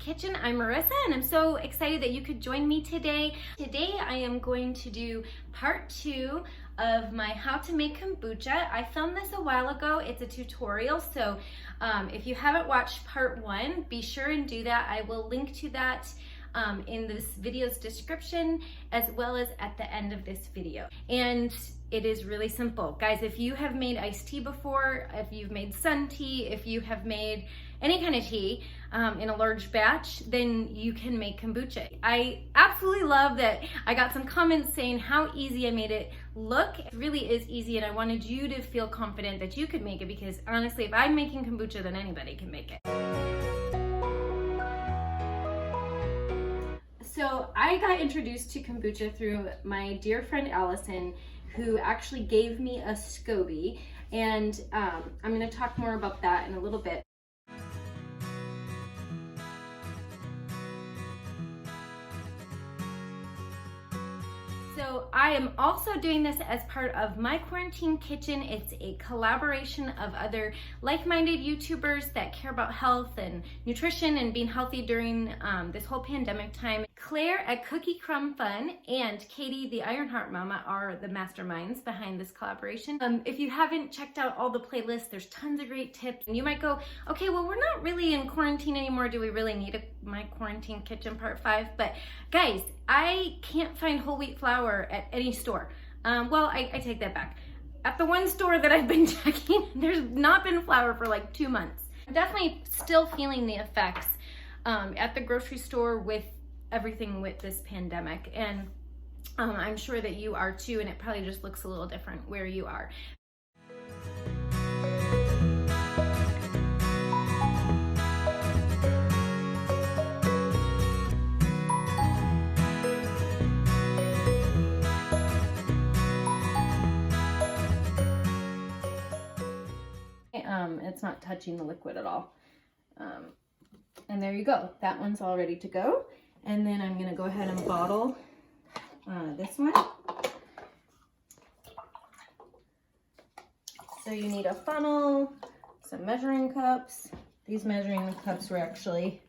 Kitchen. I'm Marissa and I'm so excited that you could join me today. Today I am going to do part 2 of my how to make kombucha. I filmed this a while ago. It's a tutorial, so if you haven't watched part 1, be sure and do that. I will link to that in this video's description as well as at the end of this video. And it is really simple. Guys, if you have made iced tea before, if you've made sun tea, if you have made any kind of tea in a large batch, then you can make kombucha. I absolutely love that I got some comments saying how easy I made it look. It really is easy, and I wanted you to feel confident that you could make it, because honestly, if I'm making kombucha, then anybody can make it. So I got introduced to kombucha through my dear friend Allison, who actually gave me a scoby, and I'm going to talk more about that in a little bit. So I am also doing this as part of My Quarantine Kitchen. It's a collaboration of other like-minded YouTubers that care about health and nutrition and being healthy during this whole pandemic time. Claire at Cookie Crumb Fun and Katie, the Ironheart Mama, are the masterminds behind this collaboration. If you haven't checked out all the playlists, there's tons of great tips. And you might go, okay, well, we're not really in quarantine anymore. Do we really need a My Quarantine Kitchen Part 5? But guys, I can't find whole wheat flour at any store. Well, I take that back. At the one store that I've been checking, there's not been flour for like 2 months. I'm definitely still feeling the effects at the grocery store with everything with this pandemic, and I'm sure that you are too, and it probably just looks a little different where you are. It's not touching the liquid at all. And there you go. That one's all ready to go. And then I'm going to go ahead and bottle this one. So you need a funnel, some measuring cups. These measuring cups were actually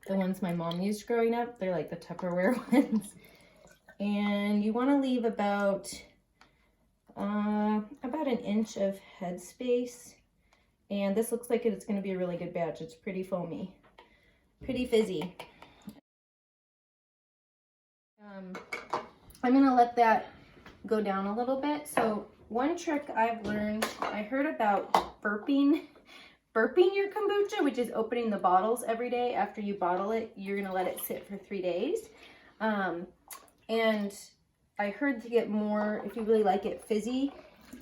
the ones my mom used growing up. They're like the Tupperware ones. And you want to leave about an inch of headspace. And this looks like it's going to be a really good batch. It's pretty foamy, pretty fizzy. I'm going to let that go down a little bit. So one trick I've learned, I heard about burping your kombucha, which is opening the bottles every day. After you bottle it, you're going to let it sit for 3 days. And I heard to get more, if you really like it fizzy,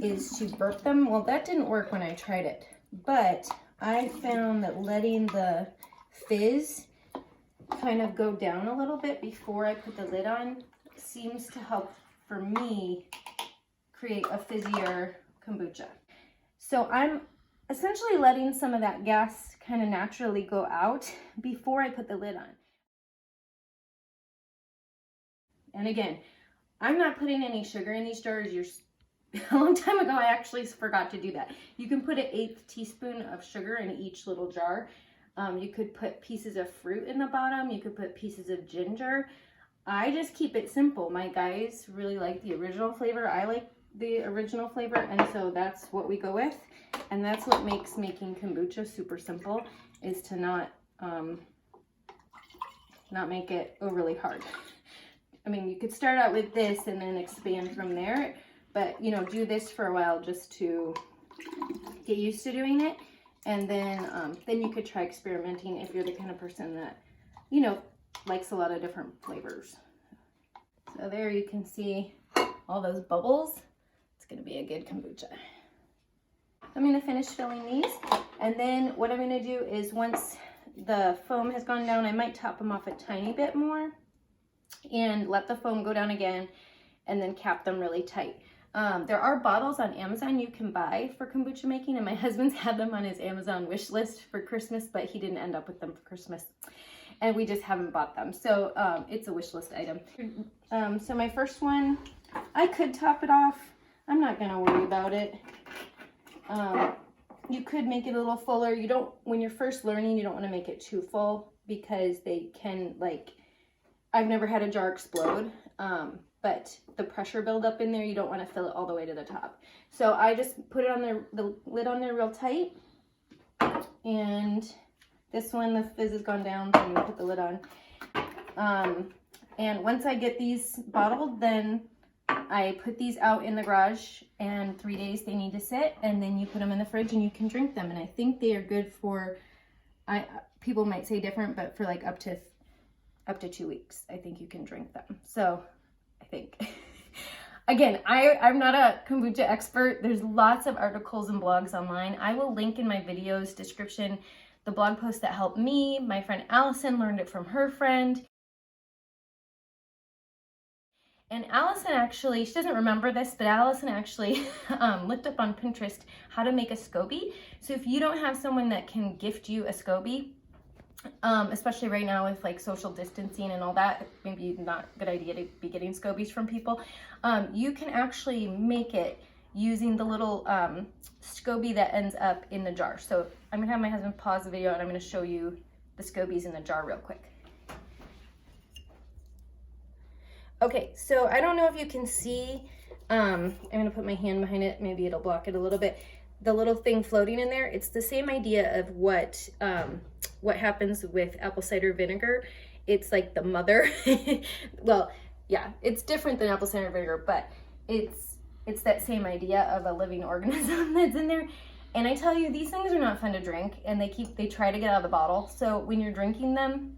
is to burp them. Well, that didn't work when I tried it, but I found that letting the fizz kind of go down a little bit before I put the lid on seems to help, for me, create a fizzier kombucha. So I'm essentially letting some of that gas kind of naturally go out before I put the lid on. And again, I'm not putting any sugar in these jars. A long time ago, I actually forgot to do that. You can put an 1/8 teaspoon of sugar in each little jar. You could put pieces of fruit in the bottom. You could put pieces of ginger. I just keep it simple. My guys really like the original flavor. I like the original flavor, and so that's what we go with. And that's what makes making kombucha super simple, is to not make it overly hard. I mean, you could start out with this and then expand from there, but you know, do this for a while just to get used to doing it. And then you could try experimenting if you're the kind of person that, you know, likes a lot of different flavors. So there you can see all those bubbles. It's going to be a good kombucha. I'm going to finish filling these. And then what I'm going to do is, once the foam has gone down, I might top them off a tiny bit more and let the foam go down again, and then cap them really tight. There are bottles on Amazon you can buy for kombucha making, and my husband's had them on his Amazon wish list for Christmas, but he didn't end up with them for Christmas, and we just haven't bought them. So it's a wish list item. So my first one, I could top it off. I'm not gonna worry about it. You could make it a little fuller. You don't, when you're first learning, you don't want to make it too full. because they can, like, I've never had a jar explode, but the pressure buildup in there, you don't want to fill it all the way to the top. So I just put it on there, the lid on there real tight, and this one, the fizz has gone down, so I'm gonna put the lid on. And once I get these bottled, then I put these out in the garage, and 3 days they need to sit, and then you put them in the fridge and you can drink them. And I think they are good for, people might say different, but for like up to 2 weeks, I think you can drink them. So I think, again, I'm not a kombucha expert. There's lots of articles and blogs online. I will link in my videos description the blog post that helped me. My friend Allison learned it from her friend. And Allison actually, she doesn't remember this, but Allison actually looked up on Pinterest how to make a SCOBY. So if you don't have someone that can gift you a SCOBY, especially right now with like social distancing and all that, maybe not a good idea to be getting SCOBYs from people, you can actually make it using the little SCOBY that ends up in the jar. So I'm gonna have my husband pause the video and I'm gonna show you the SCOBYs in the jar real quick. Okay, so I don't know if you can see, I'm gonna put my hand behind it, maybe it'll block it a little bit. The little thing floating in there, it's the same idea of what happens with apple cider vinegar. It's like the mother. Well, yeah, it's different than apple cider vinegar, but it's that same idea of a living organism that's in there. And I tell you, these things are not fun to drink, and they try to get out of the bottle. So when you're drinking them,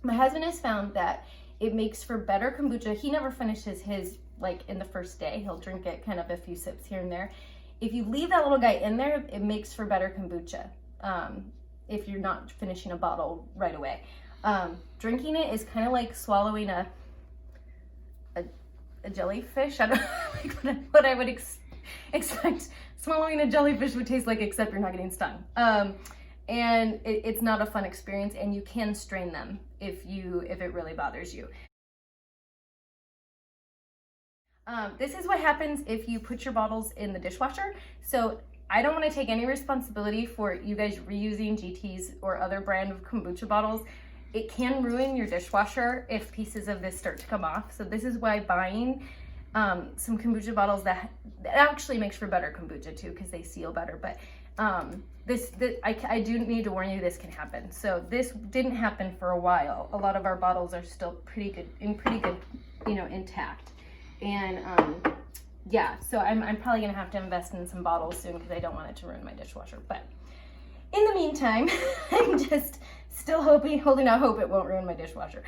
my husband has found that it makes for better kombucha. He never finishes his like in the first day. He'll drink it kind of a few sips here and there. If you leave that little guy in there, it makes for better kombucha. If you're not finishing a bottle right away. Drinking it is kind of like swallowing a jellyfish. I don't know like what I would expect swallowing a jellyfish would taste like, except you're not getting stung. And it's not a fun experience, and you can strain them if it really bothers you. This is what happens if you put your bottles in the dishwasher. So I don't want to take any responsibility for you guys reusing GT's or other brand of kombucha bottles. It can ruin your dishwasher if pieces of this start to come off. So this is why buying some kombucha bottles that actually makes for better kombucha too, because they seal better. But I do need to warn you, this can happen. So this didn't happen for a while. A lot of our bottles are still pretty good, intact. And yeah, so I'm probably gonna have to invest in some bottles soon because I don't want it to ruin my dishwasher. But in the meantime, I'm just still holding out hope it won't ruin my dishwasher.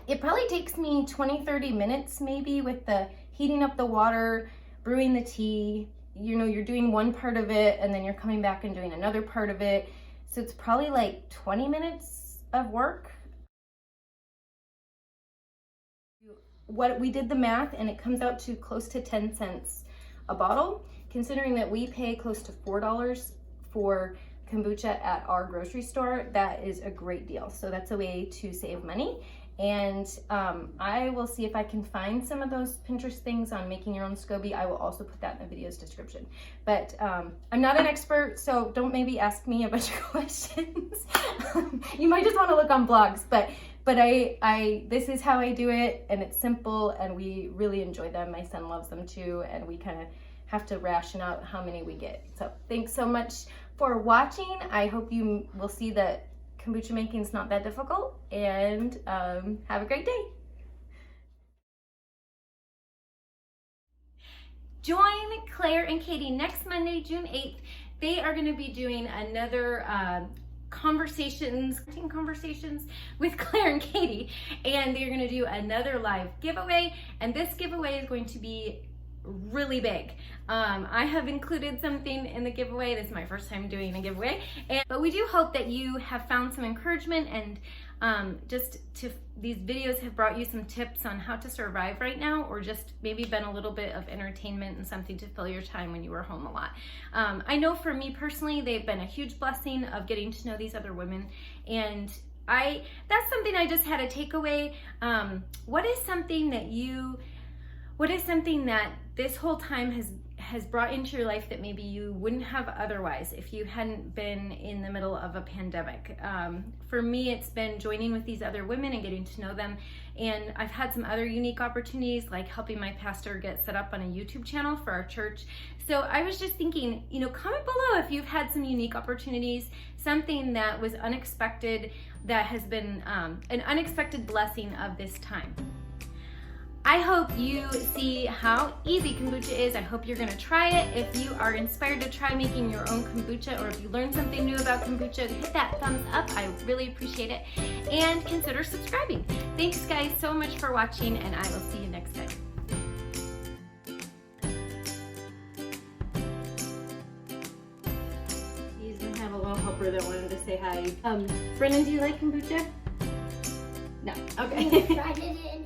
It probably takes me 20-30 minutes maybe with the heating up the water, brewing the tea. You're doing one part of it and then you're coming back and doing another part of it. So it's probably like 20 minutes of work. We did the math and it comes out to close to 10 cents a bottle, considering that we pay close to $4 for kombucha at our grocery store. That is a great deal. So that's a way to save money. And I will see if I can find some of those Pinterest things on making your own SCOBY. I will also put that in the video's description. But I'm not an expert, so don't maybe ask me a bunch of questions. You might just want to look on blogs, but this is how I do it, and it's simple, and we really enjoy them. My son loves them too, and we kind of have to ration out how many we get. So thanks so much for watching. I hope you will see that kombucha making is not that difficult, and have a great day. Join Claire and Katie next Monday, June 8th. They are going to be doing another conversations with Claire and Katie, and they're going to do another live giveaway, and this giveaway is going to be really big. I have included something in the giveaway. This is my first time doing a giveaway, but we do hope that you have found some encouragement, and these videos have brought you some tips on how to survive right now, or just maybe been a little bit of entertainment and something to fill your time when you were home a lot. I know for me personally, they've been a huge blessing of getting to know these other women, and that's something I just had a takeaway. What is something that this whole time has brought into your life that maybe you wouldn't have otherwise if you hadn't been in the middle of a pandemic. For me, it's been joining with these other women and getting to know them. And I've had some other unique opportunities, like helping my pastor get set up on a YouTube channel for our church. So I was just thinking, you know, comment below if you've had some unique opportunities, something that was unexpected, that has been an unexpected blessing of this time. I hope you see how easy kombucha is. I hope you're gonna try it. If you are inspired to try making your own kombucha, or if you learned something new about kombucha, hit that thumbs up. I really appreciate it. And consider subscribing. Thanks guys so much for watching, and I will see you next time. He's gonna have a little helper that wanted to say hi. Brennan, do you like kombucha? No, okay. I tried it